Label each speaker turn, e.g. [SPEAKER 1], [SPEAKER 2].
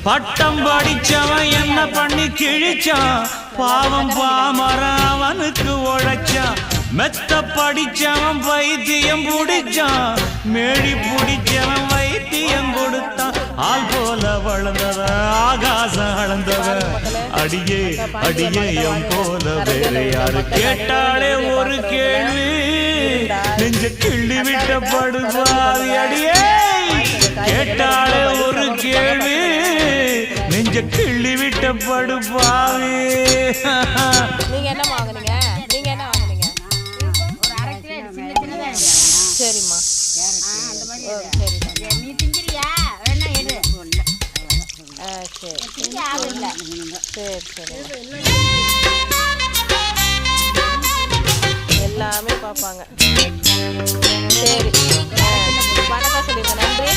[SPEAKER 1] பட்டம் படிச்சவன் என்ன பண்ணி கிழிச்சான் பாவம் பாமரன் அவனுக்கு உழைச்சான் மெத்த படிச்சவன் வைத்தியம் புடிச்சான் மேடி புடிச்சவன் வைத்தியம் கொடுத்தான் ஆள் போல வளர்ந்தவ ஆகாசம் அளந்தவ அடியே அடியே எம் போல வேற யாரு கேட்டாலே ஒரு கேள்வி நெஞ்ச கிள்ளி விட்ட படுவாரி அடியே கேட்டாலே ஒரு கேள்வி நெஞ்ச கிள்ளி விட்ட படுவாவி
[SPEAKER 2] நீங்க என்ன வாங்குனீங்க சரிம்மா
[SPEAKER 3] நீ திங்கிறியா வேணா எடு
[SPEAKER 2] சரி எல்லாமே பார்ப்பாங்க சரி வணக்கம் சொல்லிடுங்க நன்றி